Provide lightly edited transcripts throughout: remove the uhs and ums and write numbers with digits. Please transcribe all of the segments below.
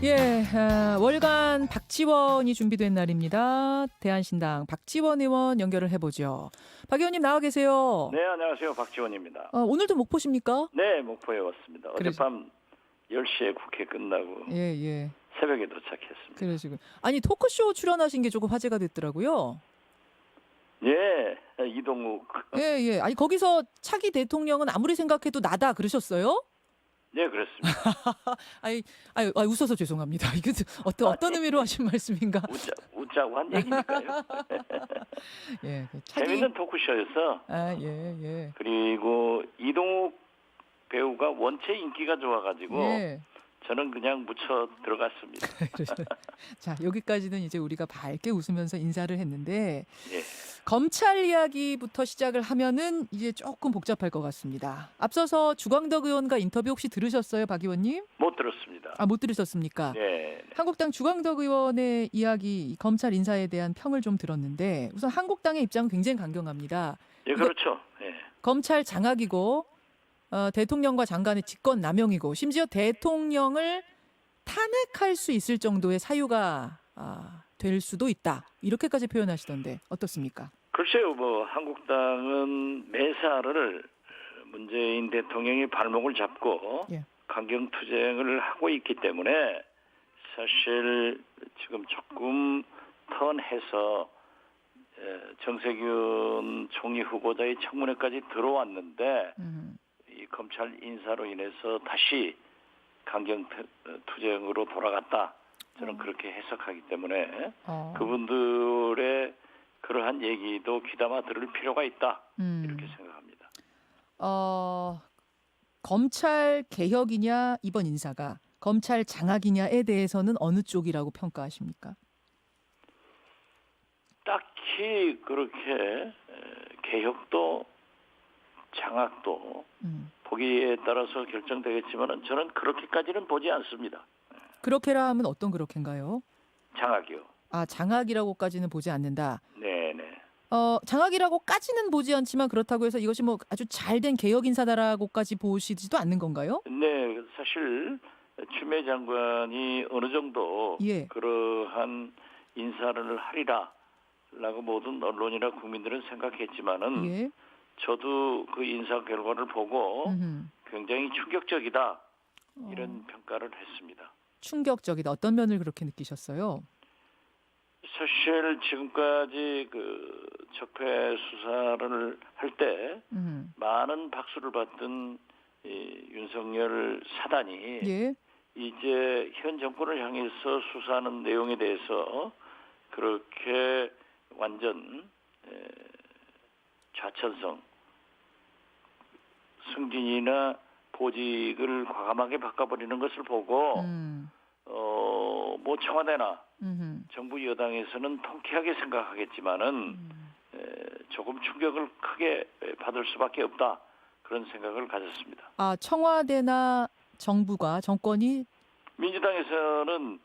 예, 월간 박지원이 준비된 날입니다. 대한신당 박지원 의원 연결을 해보죠. 박 의원님 나와 계세요. 네, 안녕하세요. 박지원입니다. 오늘도 목포십니까? 네, 목포에 왔습니다. 그러시- 어젯밤 10시에 국회 끝나고 예. 새벽에 도착했습니다. 그러시고 아니 토크쇼 출연하신 게 조금 화제가 됐더라고요. 예, 이동욱. 예. 아니 거기서 차기 대통령은 아무리 생각해도 나다 그러셨어요? 네, 그렇습니다. 아니 웃어서 죄송합니다. 이게 어떤 의미로 하신 말씀인가? 웃자고 한 얘기니까요. 예, 재밌는 토크쇼였어. 예. 그리고 이동욱 배우가 원체 인기가 좋아가지고 예. 저는 그냥 묻혀 들어갔습니다. 자, 여기까지는 이제 우리가 밝게 웃으면서 인사를 했는데 예. 검찰 이야기부터 시작을 하면은 이제 조금 복잡할 것 같습니다. 앞서서 주광덕 의원과 인터뷰 혹시 들으셨어요, 박 의원님? 못 들었습니다. 못 들으셨습니까? 네. 한국당 주광덕 의원의 이야기, 검찰 인사에 대한 평을 좀 들었는데 우선 한국당의 입장은 굉장히 강경합니다. 예, 그렇죠. 예. 검찰 장악이고 대통령과 장관의 직권 남용이고 심지어 대통령을 탄핵할 수 있을 정도의 사유가 될 수도 있다. 이렇게까지 표현하시던데 어떻습니까? 글쎄요, 한국당은 매사를 문재인 대통령이 발목을 잡고 예. 강경투쟁을 하고 있기 때문에 사실 지금 조금 턴해서 정세균 총리 후보자의 청문회까지 들어왔는데 이 검찰 인사로 인해서 다시 강경투쟁으로 돌아갔다. 저는 그렇게 해석하기 때문에 그분들의 그러한 얘기도 귀담아 들을 필요가 있다. 이렇게 생각합니다. 검찰 개혁이냐 이번 인사가 검찰 장악이냐에 대해서는 어느 쪽이라고 평가하십니까? 딱히 그렇게 개혁도 장악도 보기에 따라서 결정되겠지만 저는 그렇게까지는 보지 않습니다. 그렇게라 하면 어떤 그렇게인가요? 장악이요. 장악이라고까지는 보지 않는다. 네네. 장악이라고까지는 보지 않지만 그렇다고 해서 이것이 뭐 아주 잘된 개혁 인사다라고까지 보시지도 않는 건가요? 네, 사실 추미애 장관이 어느 정도 예. 그러한 인사를 하리라라고 모든 언론이나 국민들은 생각했지만은 예. 저도 그 인사 결과를 보고 굉장히 충격적이다 이런 평가를 했습니다. 충격적이다. 어떤 면을 그렇게 느끼셨어요? 사실 지금까지 그 적폐 수사를 할 때 많은 박수를 받던 이 윤석열 사단이 예. 이제 현 정권을 향해서 수사하는 내용에 대해서 그렇게 완전 좌천성, 승진이나 보직을 과감하게 바꿔버리는 것을 보고 청와대나 정부 여당에서는 통쾌하게 생각하겠지만은 조금 충격을 크게 받을 수밖에 없다 그런 생각을 가졌습니다. 청와대나 정부가 정권이 민주당에서는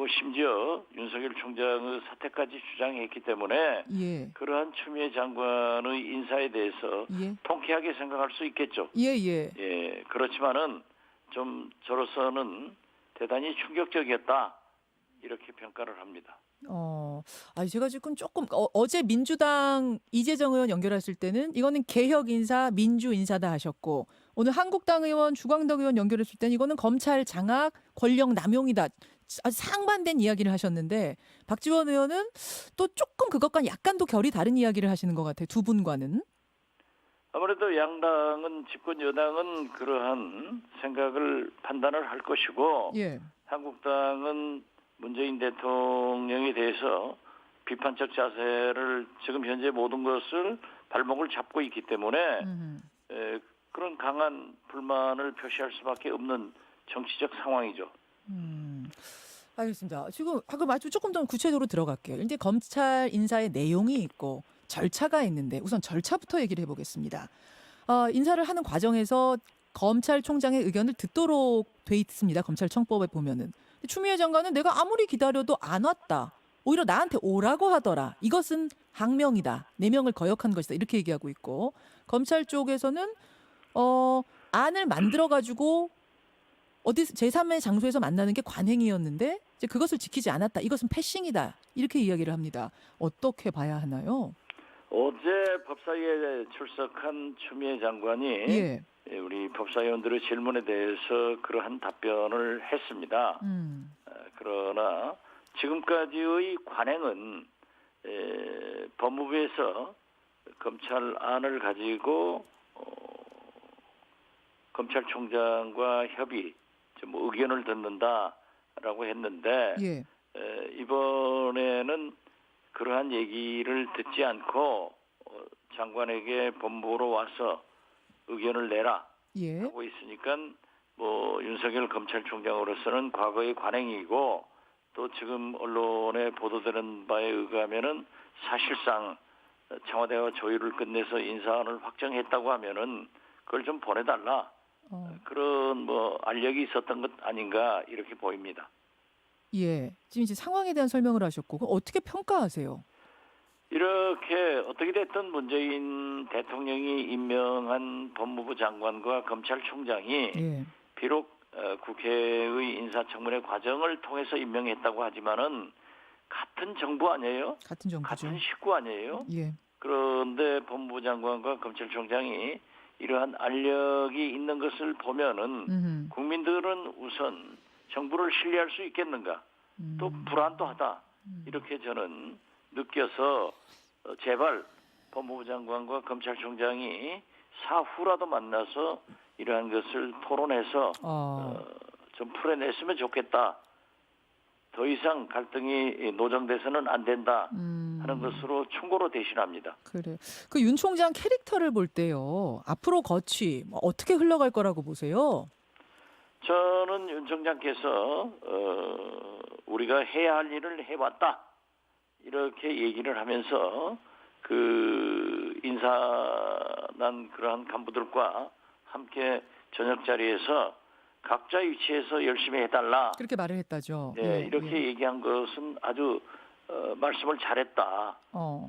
심지어 윤석열 총장의 사퇴까지 주장했기 때문에 예. 그러한 추미애 장관의 인사에 대해서 예. 통쾌하게 생각할 수 있겠죠. 예. 그렇지만은 좀 저로서는 대단히 충격적이었다 이렇게 평가를 합니다. 제가 지금 조금 어제 민주당 이재정 의원 연결했을 때는 이거는 개혁 인사, 민주 인사다 하셨고 오늘 한국당 의원 주광덕 의원 연결했을 때는 이거는 검찰 장악, 권력 남용이다. 아주 상반된 이야기를 하셨는데 박지원 의원은 또 조금 그것과 약간 또 결이 다른 이야기를 하시는 것 같아요. 두 분과는. 아무래도 양당은 집권 여당은 그러한 생각을 판단을 할 것이고 예. 한국당은 문재인 대통령에 대해서 비판적 자세를 지금 현재 모든 것을 발목을 잡고 있기 때문에 그런 강한 불만을 표시할 수밖에 없는 정치적 상황이죠. 알겠습니다. 지금 그럼 아주 조금 더 구체적으로 들어갈게요. 이제 검찰 인사의 내용이 있고 절차가 있는데 우선 절차부터 얘기를 해보겠습니다. 인사를 하는 과정에서 검찰총장의 의견을 듣도록 돼 있습니다. 검찰청법에 보면은. 추미애 장관은 내가 아무리 기다려도 안 왔다. 오히려 나한테 오라고 하더라. 이것은 항명이다. 4명을 거역한 것이다. 이렇게 얘기하고 있고 검찰 쪽에서는 안을 만들어가지고 어디 제3의 장소에서 만나는 게 관행이었는데 이제 그것을 지키지 않았다. 이것은 패싱이다. 이렇게 이야기를 합니다. 어떻게 봐야 하나요? 어제 법사위에 출석한 추미애 장관이 예. 우리 법사위원들의 질문에 대해서 그러한 답변을 했습니다. 그러나 지금까지의 관행은 법무부에서 검찰안을 가지고 검찰총장과 협의, 뭐 의견을 듣는다라고 했는데 예. 이번에는 그러한 얘기를 듣지 않고 장관에게 법무부로 와서 의견을 내라 예. 하고 있으니까 뭐 윤석열 검찰총장으로서는 과거의 관행이고 또 지금 언론에 보도되는 바에 의하면은 사실상 청와대와 조율을 끝내서 인사안을 확정했다고 하면은 그걸 좀 보내달라. 그런 뭐 알력이 있었던 것 아닌가 이렇게 보입니다. 예. 지금 이제 상황에 대한 설명을 하셨고 어떻게 평가하세요? 이렇게 어떻게 됐든 문재인 대통령이 임명한 법무부 장관과 검찰총장이 예. 비록 국회의 인사청문회 과정을 통해서 임명했다고 하지만은 같은 정부 아니에요? 같은 정부죠. 같은 식구 아니에요? 예. 그런데 법무부 장관과 검찰총장이 이러한 알력이 있는 것을 보면은 국민들은 우선 정부를 신뢰할 수 있겠는가? 또 불안도 하다. 이렇게 저는 느껴서 제발 법무부 장관과 검찰총장이 사후라도 만나서 이러한 것을 토론해서 좀 풀어냈으면 좋겠다. 더 이상 갈등이 노정돼서는 안 된다 하는 것으로 충고로 대신합니다. 그래. 그 윤 총장 캐릭터를 볼 때요. 앞으로 거취 어떻게 흘러갈 거라고 보세요? 저는 윤 총장께서 우리가 해야 할 일을 해왔다 이렇게 얘기를 하면서 그 인사난 그러한 간부들과 함께 저녁 자리에서 각자 위치에서 열심히 해달라. 그렇게 말을 했다죠. 네, 이렇게 얘기한 것은 아주 말씀을 잘했다.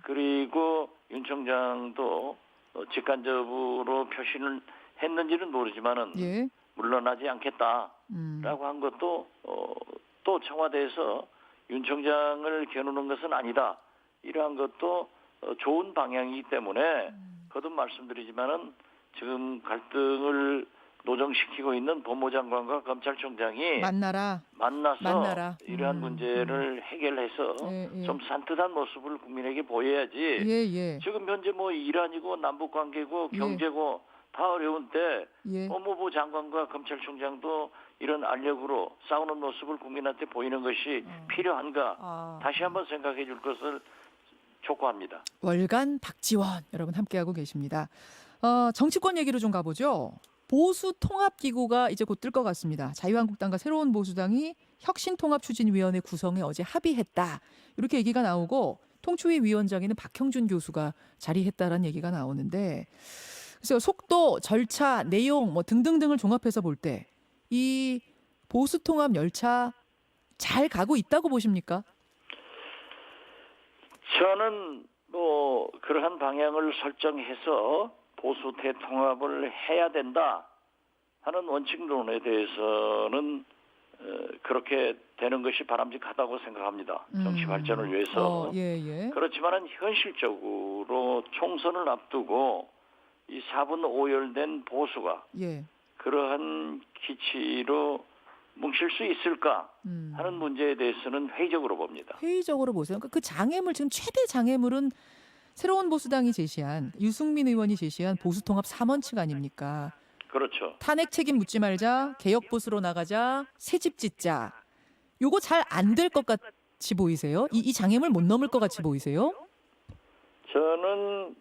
그리고 윤 총장도 직간접으로 표시를 했는지는 모르지만은 예. 물러나지 않겠다라고 한 것도 또 청와대에서 윤 총장을 겨누는 것은 아니다. 이러한 것도 좋은 방향이기 때문에 거듭 말씀드리지만은 지금 갈등을 노정시키고 있는 법무부 장관과 검찰총장이 만나서 이러한 문제를 해결해서 좀 산뜻한 모습을 국민에게 보여야지. 지금 현재 뭐 이란이고 남북 관계고 경제고 다 어려운 때 법무부 장관과 검찰총장도 이런 알력으로 싸우는 모습을 국민한테 보이는 것이 필요한가 다시 한번 생각해 줄 것을 촉구합니다. 월간 박지원 여러분 함께하고 계십니다. 정치권 얘기로 좀 가보죠. 보수통합기구가 이제 곧 뜰 것 같습니다. 자유한국당과 새로운 보수당이 혁신통합추진위원회 구성에 어제 합의했다. 이렇게 얘기가 나오고 통추위 위원장에는 박형준 교수가 자리했다라는 얘기가 나오는데 그래서 속도, 절차, 내용 뭐 등등등을 종합해서 볼 때 이 보수통합 열차 잘 가고 있다고 보십니까? 저는 뭐 그러한 방향을 설정해서 보수 대통합을 해야 된다 하는 원칙론에 대해서는 그렇게 되는 것이 바람직하다고 생각합니다. 정치 발전을 위해서. 그렇지만은 현실적으로 총선을 앞두고 이 4분 5열된 보수가 그러한 기치로 뭉칠 수 있을까 하는 문제에 대해서는 회의적으로 봅니다. 회의적으로 보세요. 그러니까 그 장애물 지금 최대 장애물은 새로운 보수당이 제시한 유승민 의원이 제시한 보수통합 3원칙 아닙니까? 그렇죠. 탄핵 책임 묻지 말자, 개혁 보수로 나가자, 새집 짓자. 요거 잘 안 될 것 같이 보이세요? 이 장애물 못 넘을 것 같이 보이세요? 저는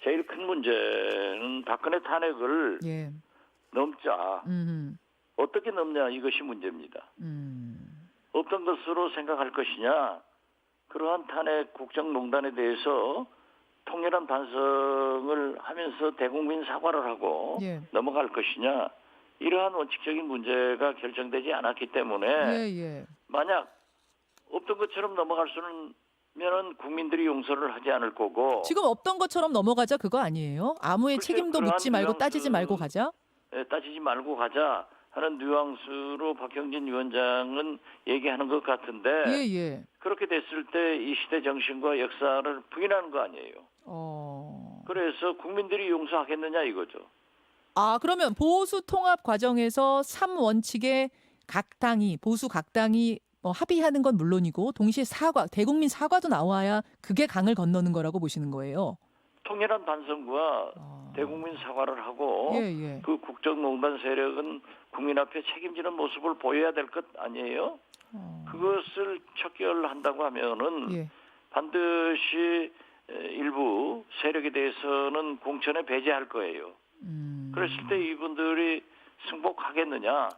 제일 큰 문제는 박근혜 탄핵을 넘자. 어떻게 넘냐 이것이 문제입니다. 어떤 것으로 생각할 것이냐. 그러한 탄핵 국정농단에 대해서 통렬한 반성을 하면서 대국민 사과를 하고 넘어갈 것이냐. 이러한 원칙적인 문제가 결정되지 않았기 때문에 만약 없던 것처럼 넘어갈 수는 면은 국민들이 용서를 하지 않을 거고 지금 없던 것처럼 넘어가자 그거 아니에요? 아무의 책임도 묻지 말고 따지지 말고 가자? 따지지 말고 가자 하는 뉘앙스로 박형진 위원장은 얘기하는 것 같은데 예, 예. 그렇게 됐을 때 이 시대 정신과 역사를 부인하는 거 아니에요. 그래서 국민들이 용서하겠느냐 이거죠. 아, 그러면 보수 통합 과정에서 3원칙에 각 당이 보수 각 당이 합의하는 건 물론이고 동시에 사과, 대국민 사과도 나와야 그게 강을 건너는 거라고 보시는 거예요. 통일한 반성과 대국민 사과를 하고 예, 예. 그 국정농단 세력은 국민 앞에 책임지는 모습을 보여야 될 것 아니에요? 그것을 척결한다고 하면은 예. 반드시 일부 세력에 대해서는 공천에 배제할 거예요. 그랬을 때 이분들이 승복하겠느냐?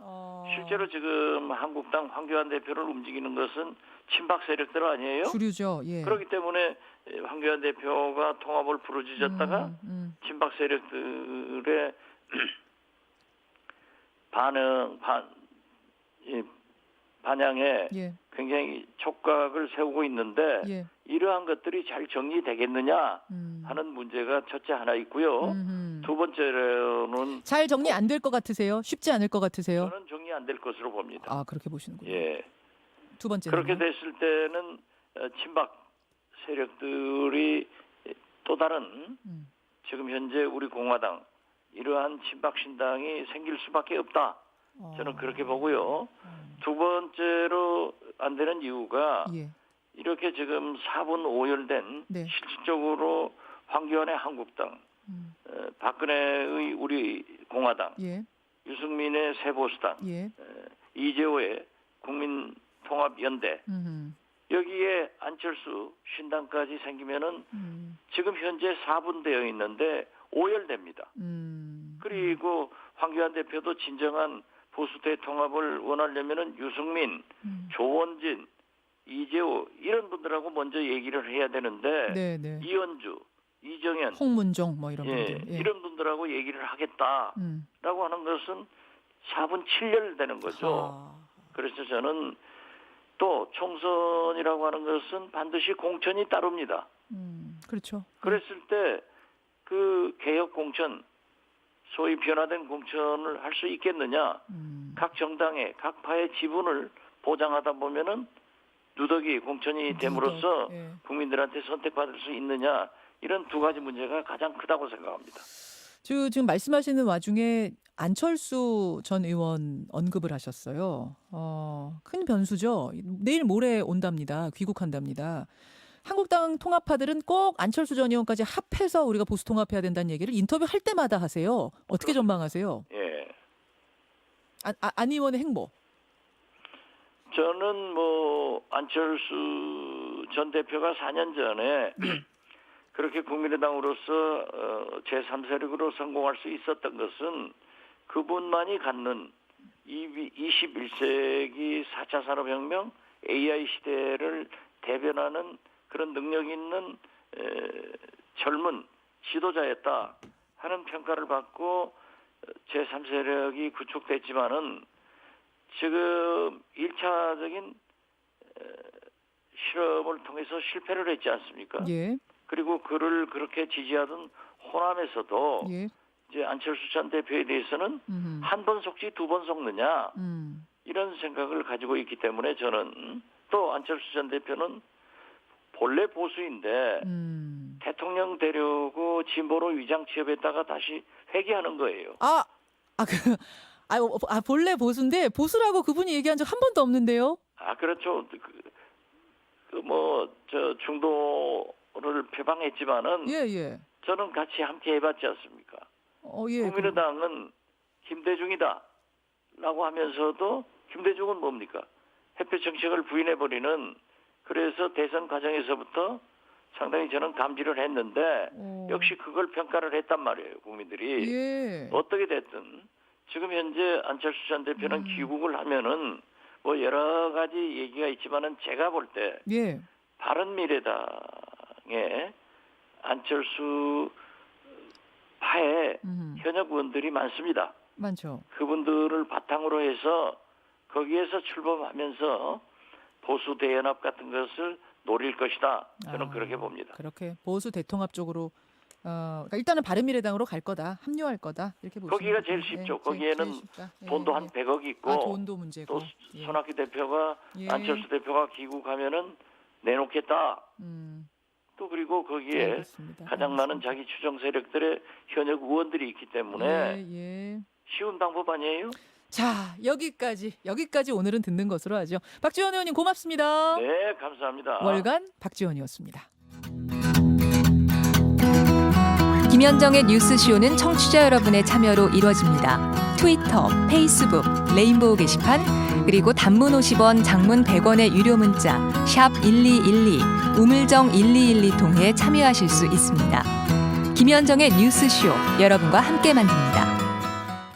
실제로 지금 한국당 황교안 대표를 움직이는 것은 친박 세력들 아니에요? 주류죠. 예. 그렇기 때문에 황교안 대표가 통합을 부르짖었다가 친박 세력들의 반향에 예. 굉장히 촉각을 세우고 있는데 예. 이러한 것들이 잘 정리되겠느냐 하는 문제가 첫째 하나 있고요. 두 번째로는 잘 정리 안 될 것 같으세요? 쉽지 않을 것 같으세요? 저는 정리 안 될 것으로 봅니다. 아, 그렇게 보시는군요. 예. 두 번째는 그렇게 됐을 때는 친박 세력들이 또 다른 지금 현재 우리 공화당 이러한 친박 신당이 생길 수밖에 없다. 저는 그렇게 보고요. 두 번째로 안 되는 이유가 예. 이렇게 지금 4분 오열된 네. 실질적으로 황교안의 한국당, 박근혜의 우리 공화당, 예. 유승민의 새보수당, 예. 이재호의 국민통합연대 여기에 안철수 신당까지 생기면은 지금 현재 4분 되어 있는데 오열됩니다. 그리고 황교안 대표도 진정한 보수 대통합을 원하려면은 유승민, 조원진, 이재호 이런 분들하고 먼저 얘기를 해야 되는데 네, 네. 이현주, 이정현, 홍문종 뭐 이런 분들. 예. 이런 분들하고 얘기를 하겠다라고 하는 것은 4분 7열 되는 거죠. 그래서 저는 또 총선이라고 하는 것은 반드시 공천이 따릅니다. 그렇죠. 그랬을 때 그 개혁 공천, 소위 변화된 공천을 할 수 있겠느냐? 각 정당의 각 파의 지분을 보장하다 보면은 누더기 공천이 됨으로써 예. 국민들한테 선택받을 수 있느냐? 이런 두 가지 문제가 가장 크다고 생각합니다. 지금 말씀하시는 와중에 안철수 전 의원 언급을 하셨어요. 큰 변수죠. 내일 모레 온답니다. 귀국한답니다. 한국당 통합파들은 꼭 안철수 전 의원까지 합해서 우리가 보수 통합해야 된다는 얘기를 인터뷰할 때마다 하세요. 어떻게 전망하세요? 예. 안 의원의 행보. 저는 안철수 전 대표가 4년 전에 그렇게 국민의당으로서 제3세력으로 성공할 수 있었던 것은 그분만이 갖는 21세기 4차 산업혁명 AI 시대를 대변하는 그런 능력 있는 젊은 지도자였다 하는 평가를 받고 제3세력이 구축됐지만은 지금 1차적인 실험을 통해서 실패를 했지 않습니까? 예. 그리고 그를 그렇게 지지하던 호남에서도 예. 이제 안철수 전 대표에 대해서는 한 번 속지 두 번 속느냐 이런 생각을 가지고 있기 때문에 저는 또 안철수 전 대표는 본래 보수인데 대통령 되려고 진보로 위장 취업했다가 다시 회귀하는 거예요. 본래 보수인데 보수라고 그분이 얘기한 적 한 번도 없는데요. 그렇죠. 중도를 표방했지만은 예. 저는 같이 함께 해봤지 않습니까? 예. 국민의당은 김대중이다라고 하면서도 김대중은 뭡니까? 햇볕 정책을 부인해버리는 그래서 대선 과정에서부터 상당히 저는 감지를 했는데 역시 그걸 평가를 했단 말이에요. 국민들이. 예. 어떻게 됐든 지금 현재 안철수 전 대표는 귀국을 하면은 여러 가지 얘기가 있지만은 제가 볼 때 예. 바른미래당에 안철수 파의 현역 의원들이 많습니다. 많죠. 그분들을 바탕으로 해서 거기에서 출범하면서 보수 대연합 같은 것을 노릴 것이다. 저는 그렇게 봅니다. 그렇게 보수 대통합 쪽으로 그러니까 일단은 바른미래당으로 갈 거다, 합류할 거다 이렇게 보시면 거기가 제일 쉽죠. 거기에는 제일 쉽다. 돈도 한 100억 있고 돈도 문제고. 또 손학규 대표가 예. 안철수 대표가 귀국하면은 내놓겠다. 또 그리고 거기에 알겠습니다. 가장 많은 자기 추정 세력들의 현역 의원들이 있기 때문에 예. 쉬운 방법 아니에요? 자, 여기까지 오늘은 듣는 것으로 하죠. 박지원 의원님 고맙습니다. 네, 감사합니다. 월간 박지원이었습니다. 김현정의 뉴스쇼는 청취자 여러분의 참여로 이루어집니다. 트위터, 페이스북, 레인보우 게시판, 그리고 단문 50원, 장문 100원의 유료 문자 샵 1212, 우물정 1212 통해 참여하실 수 있습니다. 김현정의 뉴스쇼, 여러분과 함께 만듭니다.